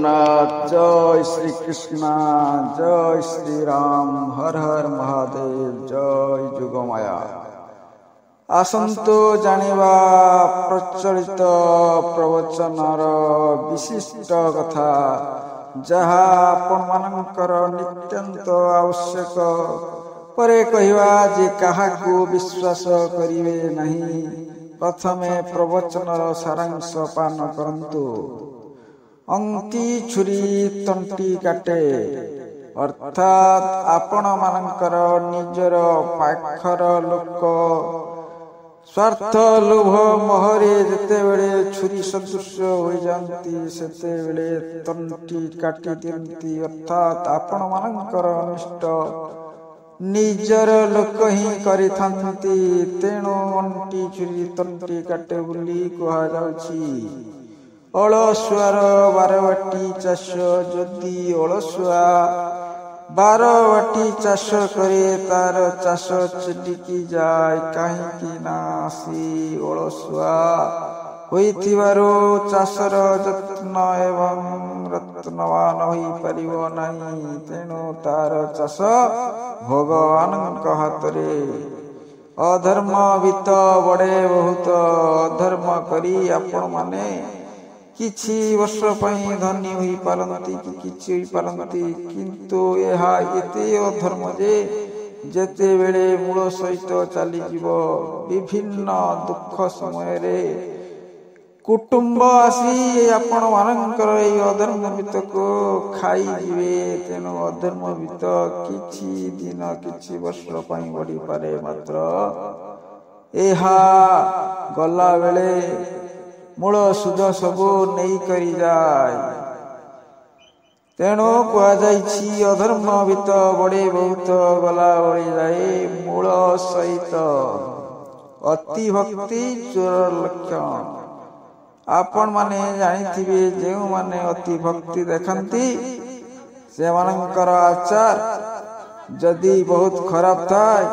जगन्नाथ। जय श्री कृष्ण, जय श्री राम, हर हर महादेव, जय जुगमाया। आसंतो जानिबा प्रचलित प्रवचनर विशिष्ट कथा, जहा आपण मानकर नित्यंत आवश्यक, परे कहिबा जे काहाकू विश्वास करिवे नहीं। प्रथमे प्रवचनर सारांश पान करंतु। अंकी छुरी तंटी काटे, अर्थात आपण मानकर निजर पाखर लोक स्वार्थ लोभ मोहरे जेतेबेले छुरी सदृश हो जाती, सेतेबेले तंटी काटी दियंती। अर्थात आपण मानकर अनिष्ट निजर लोक ही करिथांती। तेणु अंटी छुरी तंटी काटे बोली कुहा जाउछि। अलसुआर बारबाटी चाष, जदि अलसुआ बारबाटी चाष करे तार चाष चिडिकी जाए, काहींकि ना सी अलसुआ होइथिबारो चाषर जत्न एवं रत्नवान होई परिबो नाही। तेणु तार चाष भगवानक हातरे। अधर्म वित बड़े बहुत, अधर्म करी आपण माने किछि वर्ष पई धनी होई पारंती कि किछि होई पारंती, किंतु एहा एते अधर्म जे जेते बेले मूल सहित चली जीवो। विभिन्न दुख समय रे कुटुंब आसी आपण मानकर एई अधर्म वित को खाई जीवे। तेणु अधर्म वित किछि दिन किछि वर्ष पई बढी पारे, मात्र एहा गला बेले मूल सुध सबू नहीं करी जाए। तेणु कुआ जाइछि अधर्म वित बड़े बहुत, गला बड़ी जाए मूल सहित। अति भक्ति चोर लक्षण। आपण माने जानिथिबे, जेउ माने अति भक्ति देखंती से मानकर आचार जदि बहुत खराब थाए,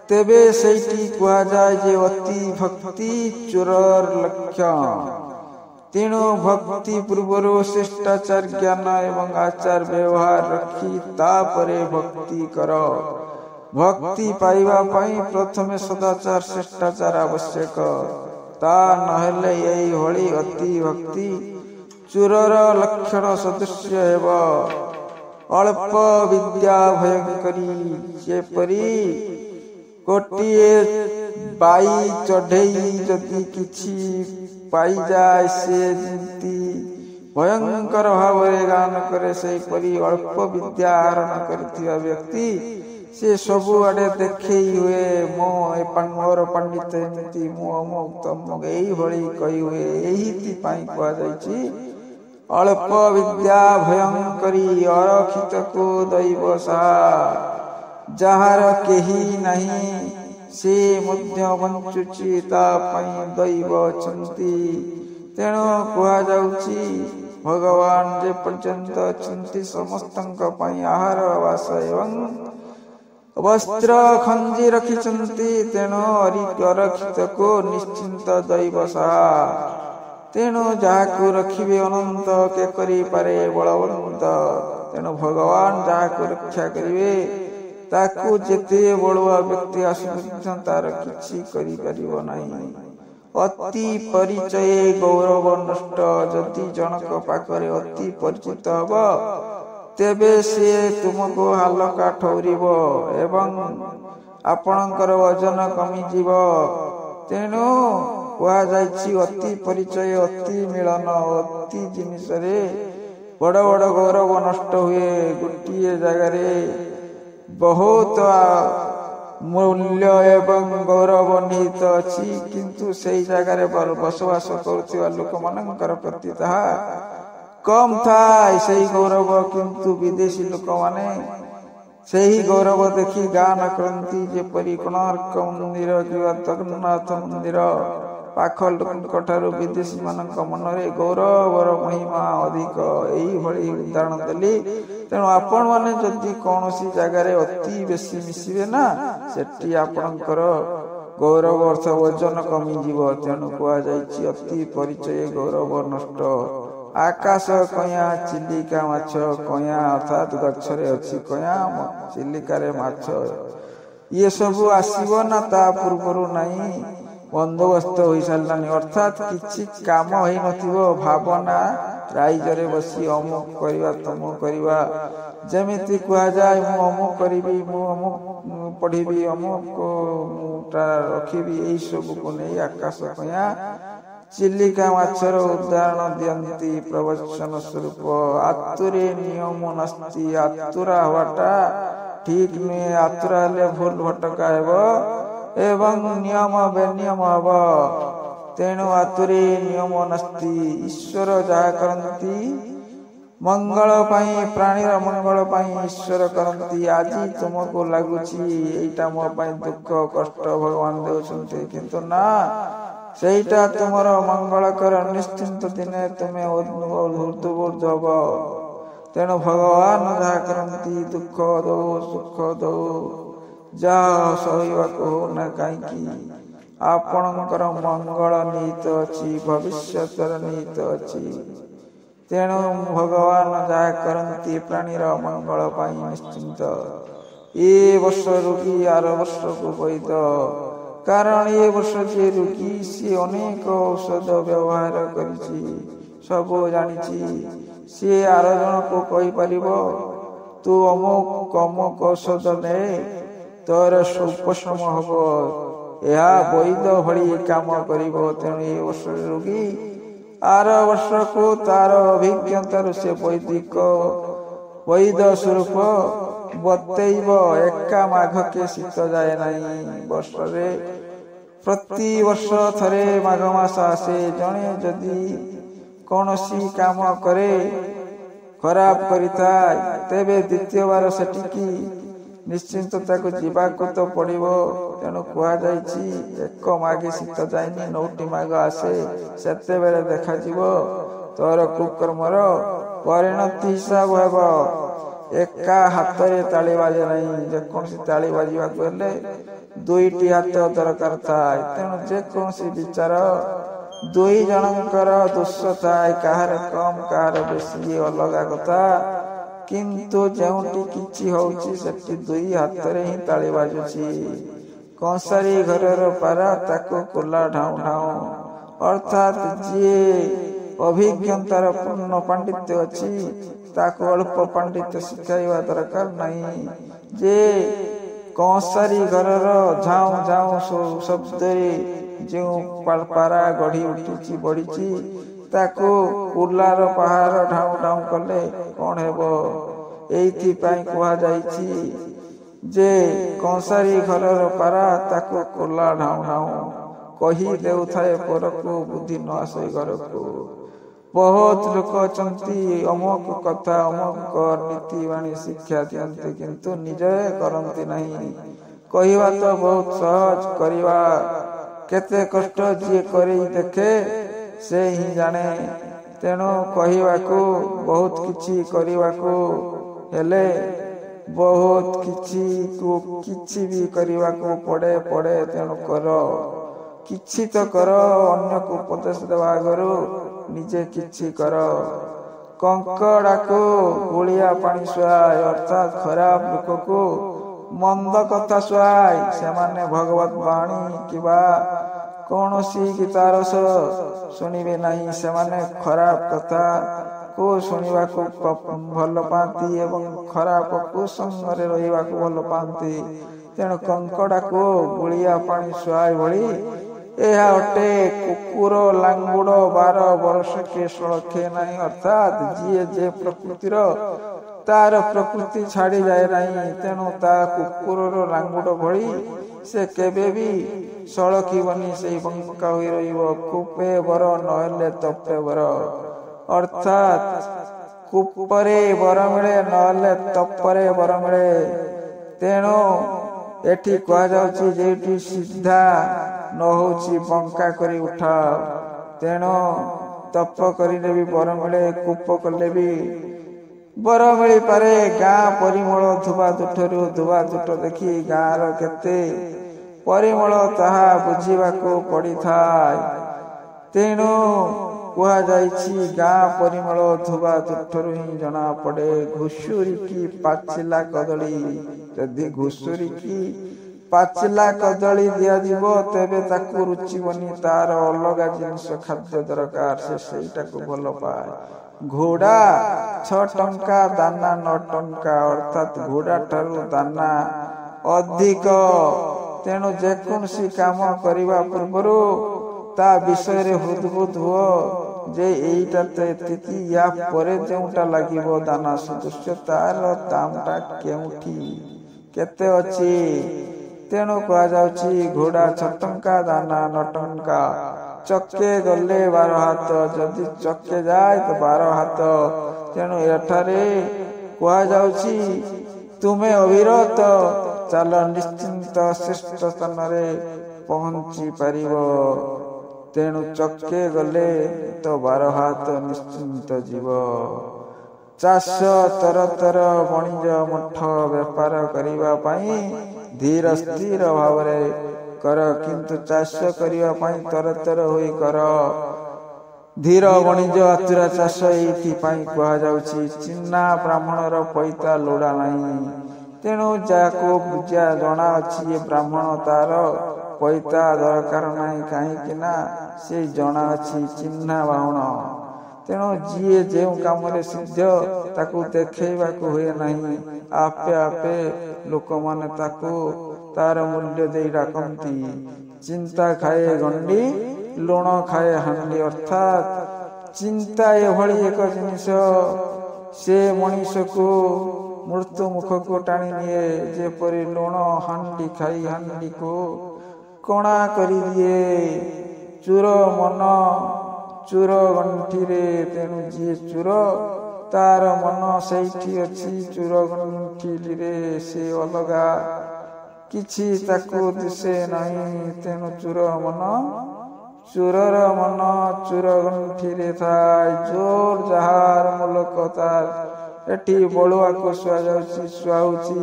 तेबे सेठी कुआ जाए जे अति भक्ति चोरर लक्षण। तेणु भक्ति पूर्वरु शिष्टाचार ज्ञान एवं आचार व्यवहार रखी तापरे भक्ति कर। भक्ति पाइबा पाई प्रथमे सदाचार शिष्टाचार आवश्यक। ता नहेले एई होली अति भक्ति चोरर लक्षण सदृश हेब। अल्प विद्या भयंकरी, जेपरी गोटिए बाई चढ़ई जदि किछि पाई जाए, से जिंती भयंकर भावरे गान करे, से परी अल्प विद्या आहरण करथिबा व्यक्ति से सबु आडे देखई हुए। मोर पंडित एमती, मो अमुक तमुक एई भଳି कही हुए। एहिति पाई कुआ जाइछि अल्प विद्या भयंकरी, अरखित को दैव साहा। जाहार केही नहीं से मध्य बंचुची, ता पई दैव अछंती। तेणु कुहा जाउछि भगवान जे पर्यंत अछंती समस्तंक पई आहार वास एवं वस्त्र खंजी रखिचंती। तेणु अरखित को निश्चिंत दैव साहा। तेणु जाहाकू रखिबे अनंत, के करी पारे बलवंत। तेणु भगवान जाहाकू रक्षा करिवे ताकू जेते बड़ुआ व्यक्ति आसु तार किछि करि परिबो नाही। अति परिचय गौरव नष्ट। जदि जनक पाखरे अति परिचित हब, तेबे से तुमको हालका ठौरिबो एवं आपणकर वजन कमी जीव। तेणु कुआ जाइछि अति परिचय, अति मिलन। अति जिनिस रे बड़ बड़ गौरव नष्ट हुए। गोटिए जगह बहुत मूल्य एवं गौरव निहित अछि, किंतु सेई जगार बसवास करुथिबा लोक मानकर प्रति ताहा कम थाए सेई गौरव। किंतु विदेशी लोक माने सेही गौरव देखि गान करंती। जेपरि कोणार्क मंदिर किंवा जगन्नाथ मंदिर पाख लोकठारु विदेशी मानक मनरे गौरवर महिमा अधिक। एई भଳି उदाहरण देली। तेणु आपण माने जदि कौनसी जगार अति बेसी मिसिबे ना, सेठी आपणकर गौरव अर्थ वजन कमी जीव। तेणु कुआ जाइछि अति परिचय गौरव नष्ट। ଆକାଶ କଇଁଆ ଚିଲିକା ମାଛ କଇଁଆ ଅର୍ଥାତ୍ ଗଛରେ ଅଛି କଇଁଆ ଚିଲିକାରେ ମାଛ ଇଏ ସବୁ ଆସିବ ନା ତା ପୂର୍ବରୁ ନାହିଁ ବନ୍ଦୋବସ୍ତ ହୋଇସାରିଲାଣି ଅର୍ଥାତ୍ କିଛି କାମ ହେଇନଥିବ ଭାବନା ରାଇଜରେ ବସି ଅମୁକ କରିବା ତମୁକ କରିବା ଯେମିତି କୁହାଯାଏ ମୁଁ ଅମୁକ କରିବି ମୁଁ ଅମୁକ ପଢ଼ିବି ଅମୁକଟା ରଖିବି ଏଇ ସବୁକୁ ନେଇ ଆକାଶ କଇଁଆ ଚିଲିକା ମାଛର ଉଦାହରଣ ଦିଅନ୍ତି ପ୍ରବଚନ ସ୍ୱରୂପ। ଆତୁରେ ନିୟମ ନାସ୍ତି ଆତୁରା ହବାଟା ଠିକ୍ ନୁହେଁ ଆତୁରା ହେଲେ ଭୁଲ ଭଟକା ହେବ ଏବଂ ନିୟମ ବେନିୟମ ହବ ତେଣୁ ଆତୁରେ ନିୟମ ନାସ୍ତି ଈଶ୍ୱର ଯାହା କରନ୍ତି ମଙ୍ଗଳ ପାଇଁ ପ୍ରାଣୀର ମଙ୍ଗଳ ପାଇଁ ଈଶ୍ୱର କରନ୍ତି। ଆଜି ତୁମକୁ ଲାଗୁଛି ଏଇଟା ମୋ ପାଇଁ ଦୁଃଖ କଷ୍ଟ ଭଗବାନ ଦେଉଛନ୍ତି କିନ୍ତୁ ନା ସେଇଟା ତୁମର ମଙ୍ଗଳକର ନିଶ୍ଚିନ୍ତ ଦିନେ ତୁମେ ଉଦ୍ବୁଦ୍ଧ ହବ। ତେଣୁ ଭଗବାନ ଯାହା କରନ୍ତି ଦୁଃଖ ଦଉ ସୁଖ ଦଉ ଯାହା ସହିବାକୁ ହଉ ନା କାହିଁକି ଆପଣଙ୍କର ମଙ୍ଗଳ ନିହିତ ଅଛି ଭବିଷ୍ୟତର ନିହିତ ଅଛି। ତେଣୁ ଭଗବାନ ଯାହା କରନ୍ତି ପ୍ରାଣୀର ମଙ୍ଗଳ ପାଇଁ ନିଶ୍ଚିନ୍ତ। ଏ ବର୍ଷ ରୋଗୀ ଆର ବର୍ଷକୁ ବୈଦ କାରଣ ଏ ବର୍ଷ ଯିଏ ରୋଗୀ ସିଏ ଅନେକ ଔଷଧ ବ୍ୟବହାର କରିଛି ସବୁ ଜାଣିଛି ସିଏ ଆର ଜଣକୁ କହିପାରିବ ତୁ ଅମୁକ ଅମୁକ ଔଷଧ ନେ ତୋର ଉପଶମ ହବ ଏହା ବୈଦ ଭଳି କାମ କରିବ। ତେଣୁ ଏ ବର୍ଷ ରୋଗୀ ଆର ବର୍ଷକୁ ତାର ଅଭିଜ୍ଞତାରୁ ସେ ବୈଦ ସ୍ୱରୂପ ବତେଇବ। ଏକା ମାଘକେ ଶୀତ ଯାଏ ନାହିଁ ବର୍ଷରେ ପ୍ରତିବର୍ଷ ଥରେ ମାଘ ମାସ ଆସେ। ଜଣେ ଯଦି କୌଣସି କାମ କରେ ଖରାପ କରିଥାଏ ତେବେ ଦ୍ୱିତୀୟବାର ସେଠିକି ନିଶ୍ଚିନ୍ତ ତାକୁ ଯିବାକୁ ତ ପଡ଼ିବ। ତେଣୁ କୁହାଯାଇଛି ଏକ ମାଘେ ଶୀତ ଯାଇନି 9ଟି ମାଘ ଆସେ ସେତେବେଳେ ଦେଖାଯିବ ତୋର କୁକର୍ମର ପରିଣତି ହିସାବ ହେବ। ଏକା ହାତରେ ତାଳି ବାଜେ ନାହିଁ ଯେକୌଣସି ତାଳି ବାଜିବାକୁ ହେଲେ 2ଟି ହାତ ଦରକାର ଥାଏ। ତେଣୁ ଯେକୌଣସି ବିଚାର 2 ଜଣଙ୍କର ଦୋଷ ଥାଏ କାହାର କମ୍ କାହାର ବେଶୀ ଅଲଗା କଥା କିନ୍ତୁ ଯେଉଁଠି କିଛି ହଉଛି ସେଠି 2 ହାତରେ ହିଁ ତାଳି ବାଜୁଛି। କଂସାରୀ ଘରର ପାରା ତାକୁ କୋଲା ଢାଉଁ ଢାଉଁ ଅର୍ଥାତ୍ ଯିଏ ଅଭିଜ୍ଞତାର ପୂର୍ଣ୍ଣ ପାଣ୍ଡିତ୍ୟ ଅଛି ତାକୁ ଅଳ୍ପ ପାଣ୍ଡିତ୍ୟ ଶିଖାଇବା ଦରକାର ନାହିଁ। ଯେ କଂସାରୀ ଘରର ଝାଉଁ ଝାଉଁ ଶବ୍ଦରେ ଯେଉଁ ପାରା ଗଢ଼ି ଉଠିଛି ବଢ଼ିଛି ତାକୁ କୁଲାର ପାହାର ଢାଉଁ ଢାଉଁ କଲେ କ'ଣ ହେବ? ଏଇଥିପାଇଁ କୁହାଯାଇଛି ଯେ କଂସାରୀ ଘରର ପାରା ତାକୁ କୋଲା ଢାଉଁ ଢାଉଁ କହି ଦେଉଥାଏ ପରକୁ ବୁଦ୍ଧି ନ ଆସେ ଘରକୁ। ବହୁତ ଲୋକ ଅଛନ୍ତି ଅମୁକ କଥା ଅମୁକ ନୀତି ବାଣୀ ଶିକ୍ଷା ଦିଅନ୍ତି କିନ୍ତୁ ନିଜେ କରନ୍ତି ନାହିଁ। କହିବା ତ ବହୁତ ସହଜ କରିବା କେତେ କଷ୍ଟ ଯିଏ କରି ଦେଖେ ସେ ହିଁ ଜାଣେ। ତେଣୁ କହିବାକୁ ବହୁତ କିଛି କରିବାକୁ ହେଲେ ବହୁତ କିଛି ବି କରିବାକୁ ପଡ଼େ। ତେଣୁ କର କିଛି ତ କର ଅନ୍ୟକୁ ଉପଦେଶ ଦେବା ଆଗରୁ ନିଜେ କିଛି କର। କଙ୍କଡ଼ାକୁ ଗୁଳିଆ ପାଣି ସୁହାଏ ଅର୍ଥାତ୍ ଖରାପ ଲୋକକୁ ମନ୍ଦ କଥା ସୁହାଏ। ସେମାନେ ଭଗବତ ବାଣୀ କିମ୍ବା କୌଣସି ଗୀତାରସ ଶୁଣିବେ ନାହିଁ। ସେମାନେ ଖରାପ କଥାକୁ ଶୁଣିବାକୁ ଭଲ ପାଆନ୍ତି ଏବଂ ଖରାପ କୁସଙ୍ଗରେ ରହିବାକୁ ଭଲ ପାଆନ୍ତି। ତେଣୁ କଙ୍କଡ଼ାକୁ ଗୁଳିଆ ପାଣି ସୁହାଏ ଭଳି ଏହା ଅଟେ। କୁକୁର ଲାଙ୍ଗୁଡ଼ 12 ବର୍ଷକେ ସଳଖେ ନାହିଁ ଅର୍ଥାତ୍ ଯିଏ ଯେ ପ୍ରକୃତିର ତାର ପ୍ରକୃତି ଛାଡ଼ିଯାଏ ନାହିଁ। ତେଣୁ ତା କୁକୁରର ଲାଙ୍ଗୁଡ଼ ଭଳି ସେ କେବେ ବି ସଳଖିବନି ସେଇ ବଙ୍କା ହୋଇ ରହିବ। କୂପେ ବର ନହେଲେ ତପେ ବର ଅର୍ଥାତ୍ କୂପରେ ବର ମିଳେ ନହେଲେ ତପରେ ବର ମିଳେ। ତେଣୁ ଏଠି କୁହାଯାଉଛି ଯେଉଁଠି ସିଧା ନ ହେଉଛି ବଙ୍କା କରି ଉଠାଅ। ତେଣୁ ତପ କରିଲେ ବି ବର ମିଳେ କୂପ କଲେ ବି ବର ମିଳିପାରେ। ଗାଁ ପରିମଳ ଧୋବା ତୁଠରୁ ଧୋବା ତୁଠ ଦେଖି ଗାଁର କେତେ ପରିମଳ ତାହା ବୁଝିବାକୁ ପଡ଼ିଥାଏ। ତେଣୁ କୁହାଯାଇଛି ଗାଁ ପରିମଳ ଧୋବା ତୁଠରୁ ହିଁ ଜଣା ପଡେ। ଘୁଷୁରିକି ପାଚିଲା କଦଳୀ, ଯଦି ଘୁଷୁରିକି ପାଚିଲା କଦଳୀ ଦିଆଯିବ ତେବେ ତାକୁ ରୁଚିବନି, ତାର ଅଲଗା ଜିନିଷ ଖାଦ୍ୟ ଦରକାର, ସେ ସେଇଟାକୁ ଭଲ ପାଏ। ଘୋଡ଼ା 6 ଟଙ୍କା ଦାନା 9 ଟଙ୍କା, ଅର୍ଥାତ୍ ଘୋଡ଼ା ଠାରୁ ଦାନା ଅଧିକ। ତେଣୁ ଯେକୌଣସି କାମ କରିବା ପୂର୍ବରୁ ତା ବିଷୟରେ ହୃଦବୁଦ୍ ହୁଅ ଯେ ଏଇଟା ତ ଏତିକି, ୟା ପରେ ଯେଉଁଟା ଲାଗିବ ଦାନା ସଦୃଶ୍ୟ ତାର ଦାମଟା କେଉଁଠି କେତେ ଅଛି। ତେଣୁ କୁହାଯାଉଛି ଘୋଡ଼ା 6 ଟଙ୍କା ଦାନା 9 ଟଙ୍କା। ଚକେ ଗଲେ 12 ହାତ, ଯଦି ଚକେ ଯାଏ ତ 12 ହାତ। ତେଣୁ ଏଠାରେ କୁହାଯାଉଛି ତୁମେ ଅବିରତ ଚାଲ, ନିଶ୍ଚିନ୍ତ ଶ୍ରେଷ୍ଠ ସ୍ଥାନରେ ପହଞ୍ଚି ପାରିବ। ତେଣୁ ଚକେ ଗଲେ ତ 12 ହାତ ନିଶ୍ଚିନ୍ତ ଯିବ। ଚାଷ ତରତର ବଣିଜ ମଠ ବେପାର କରିବା ପାଇଁ ଧୀର ସ୍ଥିର ଭାବରେ କର, କିନ୍ତୁ ଚାଷ କରିବା ପାଇଁ ତରତର ହୋଇ କର। ଧୀର ବଣିଜ ଆତୁରା ଚାଷ ଏଇଥିପାଇଁ କୁହାଯାଉଛି। ଚିହ୍ନା ବ୍ରାହ୍ମଣର ପଇତା ଲୋଡ଼ା ନାହିଁ। ତେଣୁ ଯାହାକୁ ବୁଝା ଜଣା ଅଛି ଏ ବ୍ରାହ୍ମଣ, ତାର ପଇତା ଦରକାର ନାହିଁ, କାହିଁକି ନା ସେ ଜଣା ଅଛି ଚିହ୍ନା ବାହୁଣ। ତେଣୁ ଯିଏ ଯେଉଁ କାମରେ ସିଦ୍ଧ ତାକୁ ଦେଖେଇବାକୁ ହୁଏ ନାହିଁ, ଆପେ ଆପେ ଲୋକମାନେ ତାକୁ ତାର ମୂଲ୍ୟ ଦେଇ ଡାକନ୍ତି। ଚିନ୍ତା ଖାଏ ଗଣ୍ଡି, ଲୁଣ ଖାଏ ହାଣ୍ଡି, ଅର୍ଥାତ୍ ଚିନ୍ତା ଏଭଳି ଏକ ଜିନିଷ, ସେ ମଣିଷକୁ ମୃତ୍ୟୁ ମୁଖକୁ ଟାଣି ନିଏ, ଯେପରି ଲୁଣ ହାଣ୍ଡି ଖାଇ ହାଣ୍ଡିକୁ କଣା କରିଦିଏ। ଚୋର ମନ ଚୋର ଗଣ୍ଠିରେ, ତେଣୁ ଯିଏ ଚୋର ତାର ମନ ସେଇଠି ଅଛି, ଚୋର ଗଣ୍ଠିରେ ସେ ଅଲଗା କିଛି ତାକୁ ଦିଶେ ନାହିଁ। ତେଣୁ ଚୋରର ମନ ଚୋର ଗଣ୍ଠିରେ ଥାଏ। ଜୋର ଯାହାର ମୁଲକ ତାର, ଏଠି ବଳୁଆକୁ ସୁହାଉଛି।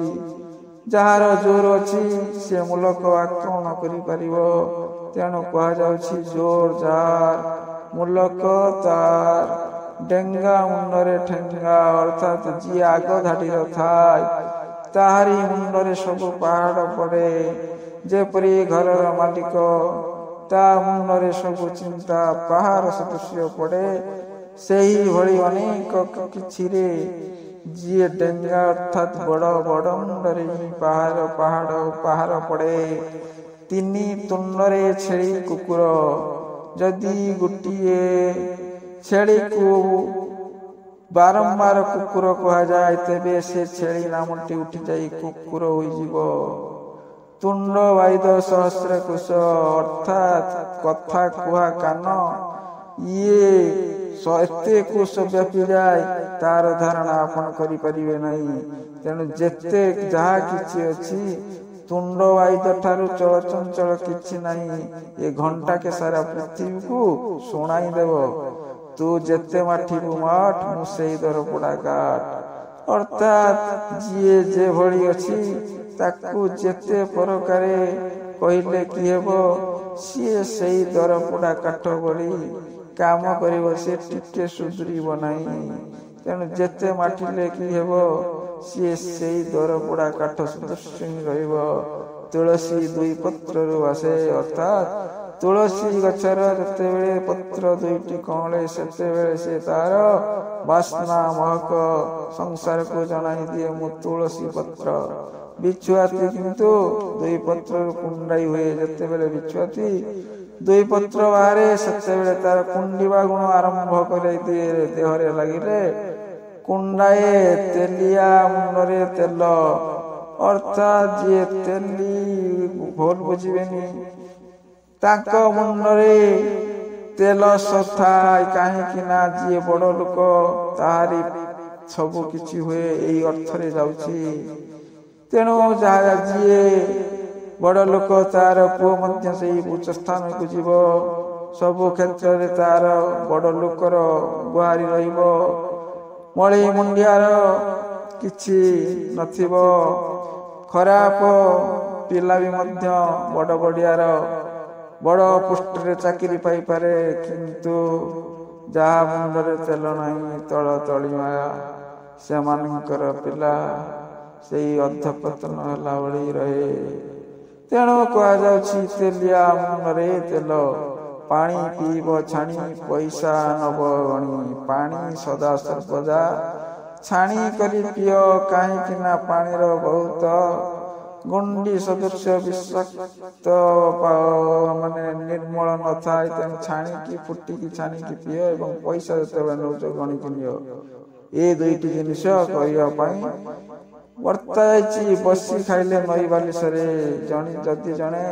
ଯାହାର ଜୋର ଅଛି ସେ ମୁଲକ ଆକ୍ରମଣ କରିପାରିବ। ତେଣୁ କୁହାଯାଉଛି ଜୋର ଯାହାର ମୁଲକ ତାର, ଡେଙ୍ଗା ମୁଣ୍ଡରେ ଠେଙ୍ଗା, ଅର୍ଥାତ୍ ଯିଏ ଆଗ ଧାଡ଼ିର ଥାଏ ତାହାରି ମୁଣ୍ଡରେ ସବୁ ପାହାଡ଼ ପଡ଼େ। ଯେପରି ଘରର ମାଲିକ, ତା ମୁଣ୍ଡରେ ସବୁ ଚିନ୍ତା ପାହାଡ଼ ସଦୃଶ୍ୟ ପଡ଼େ, ସେହିଭଳି ଅନେକ କିଛିରେ ଯିଏ ଡେଙ୍ଗା ଅର୍ଥାତ୍ ବଡ଼ ବଡ଼ ମୁଣ୍ଡରେ ହିଁ ପାହାଡ଼ ପଡ଼େ। 3 ତୁଣ୍ଡରେ ଛେଳି କୁକୁର, ଯଦି ଗୋଟିଏ ଛେଳିକୁ ବାରମ୍ବାର କୁକୁର କୁହାଯାଏ ତେବେ ସେ ଛେଳି ନାମଟି ଉଠିଯାଇ କୁକୁର ହୋଇଯିବ। ତୁଣ୍ଡ ବାଇଦ ସହସ୍ର କୋଶ, ଅର୍ଥାତ୍ କଥା କୁହା କାନ, ଇଏ ଏତେ କୋଶ ବ୍ୟାପିଯାଏ ତାର ଧାରଣା ଆପଣ କରିପାରିବେ ନାହିଁ। ତେଣୁ ଯେତେ ଯାହା କିଛି ଅଛି, ତୁଣ୍ଡ ବାଇଦ ଠାରୁ ଚଳଚଞ୍ଚଳ କିଛି ନାହିଁ। ଏ ଘଣ୍ଟାକେ ସାରା ପୃଥିବୀକୁ ଶୁଣାଇ ଦେବ, ତୁ ଯେତେ ମାଠିବୁ ମାଠ, ମୁଁ ସେଇ ଦରପୋଡ଼ା କାଠ। ଅର୍ଥାତ୍ ଯିଏ ଯେଭଳି ଅଛି ତାକୁ ଯେତେ ପ୍ରକାରେ କହିଲେ କି ହେବ, ସିଏ ସେଇ ଦରପୋଡ଼ା କାଠ ଭଳି କାମ କରିବ, ସେ ଟିକେ ସୁଧୁରିବ ନାହିଁ। ତେଣୁ ଯେତେ ମାଠିଲେ କି ହେବ, ସିଏ ସେଇ ଦରପୋଡ଼ା କାଠ ସଦୃଶ୍ୟ ହିଁ ରହିବ। ତୁଳସୀ 2 ପତ୍ରରୁ ଆସେ, ଅର୍ଥାତ୍ ତୁଳସୀ ଗଛର ଯେତେବେଳେ ପତ୍ର 2ଟି କଅଁଳେ ସେତେବେଳେ ସେ ତାର ବାସ୍ନା ମହକ ସଂସାରକୁ ଜଣାଇ ଦିଏ, ମୁଁ ତୁଳସୀ ପତ୍ର। ବିଛୁଆତି କିନ୍ତୁ 2 ପତ୍ରରୁ କୁଣ୍ଡାଇ ହୁଏ। ଯେତେବେଳେ ବିଛୁଆତି 2 ପତ୍ର ବାହାରେ ସେତେବେଳେ ତାର କୁଣ୍ଡିବା ଗୁଣ ଆରମ୍ଭ କରିଦିଏ। ଦେହରେ ଲାଗିଲେ କୁଣ୍ଡାଏ। ତେଲିଆ ମୁଣ୍ଡରେ ତେଲ, ଅର୍ଥାତ୍ ଯିଏ ତେଲି ଭୁଲ ବୁଝିବେନି, ତାଙ୍କ ମୁଣ୍ଡରେ ତେଲ ଥାଏ, କାହିଁକି ନା ଯିଏ ବଡ଼ ଲୋକ ତାହାରି ସବୁ କିଛି ହୁଏ, ଏଇ ଅର୍ଥରେ ଯାଉଛି। ତେଣୁ ଯିଏ ବଡ଼ ଲୋକ ତାର ପୁଅ ମଧ୍ୟ ସେଇ ଉଚ୍ଚ ସ୍ଥାନକୁ ଯିବ। ସବୁ କ୍ଷେତ୍ରରେ ତାର ବଡ଼ ଲୋକର ଗୁହାରି ରହିବ। ମଳି ମୁଣ୍ଡିଆର କିଛି ନଥିବ। ଖରାପ ପିଲା ବି ମଧ୍ୟ ବଡ଼ ବଡ଼ିଆର ବଡ଼ ପୋଷ୍ଟରେ ଚାକିରି ପାଇପାରେ, କିନ୍ତୁ ଯାହା ମୁଣ୍ଡରେ ତେଲ ନାହିଁ ତଳ ତଳି ମାୟା, ସେମାନଙ୍କର ପିଲା ସେଇ ଅଧପତନ ହେଲା ଭଳି ରହେ। ତେଣୁ କୁହାଯାଉଛି ତେଲିଆ ମୁଣ୍ଡରେ ତେଲ, ପାଣି ପିଇବ ଛାଣି ପଇସା ନବ ଗଣି। ପାଣି ସଦା ସର୍ବଦା ଛାଣି କରି ପିଅ, କାହିଁକି ନା ପାଣିର ବହୁତ ଗୁଣ୍ଡି ସଦୃଶ ବିଷାକ୍ତ ମାନେ ନିର୍ମଳ ନଥାଏ। ତେଣୁ ଛାଣିକି ଫୁଟିକି ଛାଣିକି ପିଅ ଏବଂ ପଇସା ଯେତେବେଳେ ନେଉଛ ଗଣିକି ନିଅ। ଏ ଦୁଇଟି ଜିନିଷ କରିବା ପାଇଁ ବର୍ତ୍ତାଯାଇଛି। ବସି ଖାଇଲେ ନଈ ବାଲିସରେ, ଯଦି ଜଣେ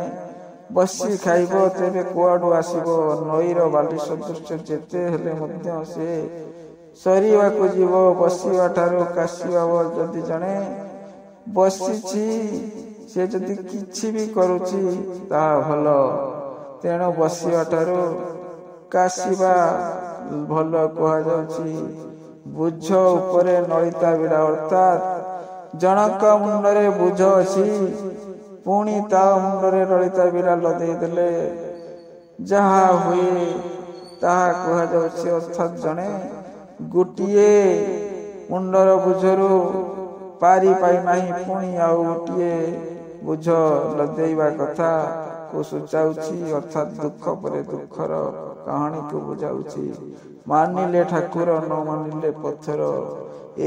ବସି ଖାଇବ ତେବେ କୁଆଡ଼ୁ ଆସିବ? ନଈର ବାଲି ସଦୃଶ ଯେତେ ହେଲେ ମଧ୍ୟ ସେ ସରିବାକୁ ଯିବ। ବସିବା ଠାରୁ କାଶିବା, ଯଦି ଜଣେ ବସିଛି ସେ ଯଦି କିଛି ବି କରୁଛି ତାହା ଭଲ। ତେଣୁ ବସିବା ଠାରୁ କାଶିବା ଭଲ କୁହାଯାଉଛି। ବୁଝ ଉପରେ ନଳିତା ବିଡ଼ା, ଅର୍ଥାତ୍ ଜଣଙ୍କ ମୁଣ୍ଡରେ ବୁଝ ଅଛି ପୁଣି ତା ମୁଣ୍ଡରେ ନଳିତା ବିଡ଼ା ଲଦେଇ ଦେଲେ ଯାହା ହୁଏ ତାହା କୁହାଯାଉଛି। ଅର୍ଥାତ୍ ଜଣେ ଗୋଟିଏ ମୁଣ୍ଡର ବୁଝରୁ ପାରି ପାଇନାହିଁ, ପୁଣି ଆଉ ଗୋଟିଏ ବୁଝ ଲଦେଇବା କଥା କୁ ସୂଚାଉଛି। ଅର୍ଥାତ୍ ଦୁଃଖ ପରେ ଦୁଃଖର କାହାଣୀକୁ ବୁଝାଉଛି। ମାନିଲେ ଠାକୁର, ନ ମାନିଲେ ପଥର।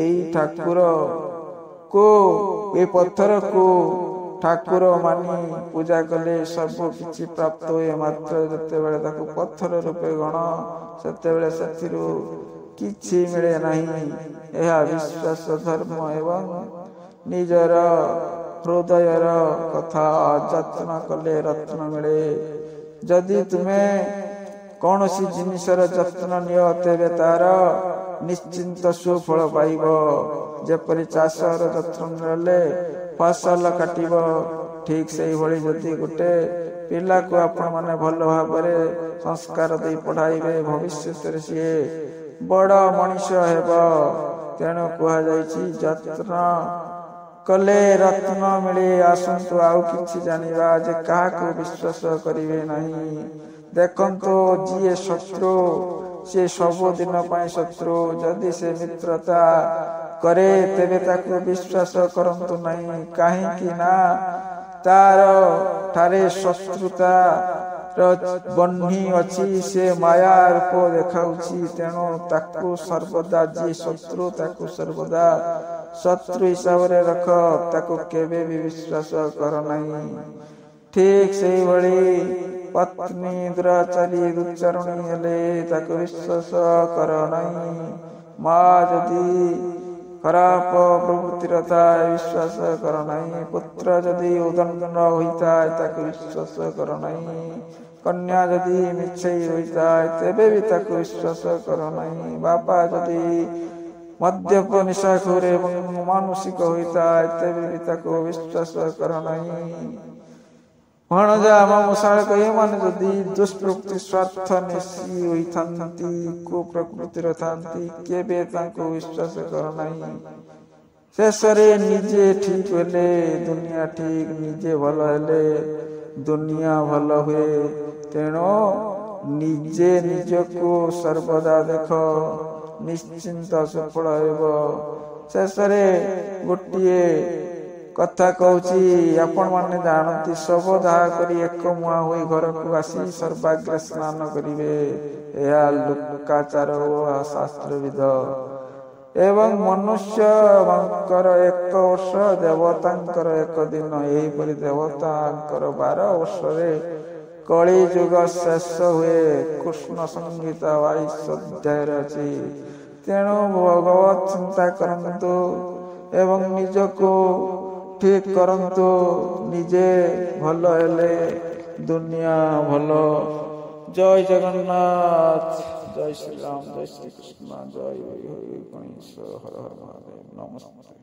ଏଇ ପଥରକୁ ଠାକୁର ମାନି ପୂଜା କଲେ ସବୁ କିଛି ପ୍ରାପ୍ତ ହୁଏ। ମାତ୍ର ଯେତେବେଳେ ତାକୁ ପଥର ରୂପେ ଗଣ, ସେତେବେଳେ ସେଥିରୁ କିଛି ମିଳେ ନାହିଁ। ଏହା ବିଶ୍ୱାସ, ଧର୍ମ ଏବଂ ନିଜର ହୃଦୟର କଥା। ଯତ୍ନ କଲେ ରତ୍ନ ମିଳେ। ଯଦି ତୁମେ କୌଣସି ଜିନିଷର ଯତ୍ନ ନିଅ ତେବେ ତାର ନିଶ୍ଚିନ୍ତ ସୁଫଳ ପାଇବ। ଯେପରି ଚାଷର ଯତ୍ନ ନେଲେ ଫସଲ କାଟିବ, ଠିକ୍ ସେଇଭଳି ଯଦି ଗୋଟେ ପିଲାକୁ ଆପଣମାନେ ଭଲ ଭାବରେ ସଂସ୍କାର ଦେଇ ପଢ଼ାଇବେ, ଭବିଷ୍ୟତରେ ସିଏ ବଡ଼ ମଣିଷ ହେବ। ତେଣୁ କୁହାଯାଇଛି ଯତ୍ନ କଲେ ରତ୍ନ ମିଳେ। ଆସନ୍ତୁ ଆଉ କିଛି ଜାଣିବା ଯେ କାହାକୁ ବିଶ୍ୱାସ କରିବେ ନାହିଁ। ଦେଖନ୍ତୁ, ଯିଏ ଶତ୍ରୁ ସେ ସବୁଦିନ ପାଇଁ ଶତ୍ରୁ। ଯଦି ସେ ମିତ୍ରତା କରେ ତେବେ ତାକୁ ବିଶ୍ୱାସ କରନ୍ତୁ ନାହିଁ, କାହିଁକି ନା ତାର ଠାରେ ଶତ୍ରୁତାର ବହ୍ନି ଅଛି। ସେ ମାୟା ରୂପ ଦେଖାଉଛି। ତେଣୁ ତାକୁ ସର୍ବଦା, ଯିଏ ଶତ୍ରୁ ତାକୁ ସର୍ବଦା ଶତ୍ରୁ ହିସାବରେ ରଖ, ତାକୁ କେବେ ବି ବିଶ୍ୱାସ କର ନାହିଁ। ଠିକ୍ ସେଇଭଳି ପତ୍ନୀ ଦୁରାଚାରୀ ଦୁର୍ଚାରୁଣୀ ହେଲେ ତାକୁ ବିଶ୍ୱାସ କର ନାହିଁ। ମା ଯଦି ଖରାପ ପ୍ରବୃତ୍ତିର ଥାଏ ବିଶ୍ୱାସ କର ନାହିଁ। ପୁତ୍ର ଯଦି ଉଦଣ୍ଡ ହୋଇଥାଏ ତାକୁ ବିଶ୍ୱାସ କର ନାହିଁ। କନ୍ୟା ଯଦି ମିଛେଇ ହୋଇଥାଏ ତେବେ ବି ତାକୁ ବିଶ୍ୱାସ କର ନାହିଁ। ବାପା ଯଦି ମଦ୍ୟପ ନିଶାଖୋର ଏବଂ ମାନସିକ ହୋଇଥାଏ ତେବେ ବି ତାକୁ ବିଶ୍ୱାସ କର ନାହିଁ। ଭଣଜା ମାମୁଶାଳକ ଏମାନେ ଯଦି ଦୁଷ୍ପ୍ରକୃତି ସ୍ୱାର୍ଥ ନେଶୀ ହୋଇଥାନ୍ତି, କୁପ୍ରକୃତିର ଥାନ୍ତି, କେବେ ତାଙ୍କୁ ବିଶ୍ୱାସ କର ନାହିଁ। ଶେଷରେ ନିଜେ ଠିକ୍ ହେଲେ ଦୁନିଆ ଠିକ୍, ନିଜେ ଭଲ ହେଲେ ଦୁନିଆ ଭଲ ହୁଏ। ତେଣୁ ନିଜେ ନିଜକୁ ସର୍ବଦା ଦେଖ, ନିଶ୍ଚିନ୍ତ ସଫଳ ହେବ। ଶେଷରେ ଗୋଟିଏ କଥା କହୁଛି, ଆପଣମାନେ ଜାଣନ୍ତି ଶବ ଦାହ କରି ଏକ ମୁହାଁ ହୋଇ ଘରକୁ ଆସି ସର୍ବାଗ୍ରେ ସ୍ନାନ କରିବେ। ଏହା ଲୋକାଚାର ଓ ଶାସ୍ତ୍ରବିଧ। ଏବଂ ମନୁଷ୍ୟଙ୍କର 1 ବର୍ଷ, ଦେବତାଙ୍କର 1 ଦିନ। ଏହିପରି ଦେବତାଙ୍କର 12 ବର୍ଷରେ କଳି ଯୁଗ ଶେଷ ହୁଏ। କୃଷ୍ଣ ସଂହିତା 22 ଅଧ୍ୟାୟରେ ଅଛି। ତେଣୁ ଭଗବତ ଚିନ୍ତା କରନ୍ତୁ ଏବଂ ନିଜକୁ ଠିକ୍ କରନ୍ତୁ। ନିଜେ ଭଲ ହେଲେ ଦୁନିଆ ଭଲ। ଜୟ ଜଗନ୍ନାଥ, ଜୟ ଶ୍ରୀରାମ, ଜୟ ଶ୍ରୀକୃଷ୍ଣ, ଜୟ ଗଣେଶ, ହର ହର ମହାଦେବ, ନମସ୍ତେ।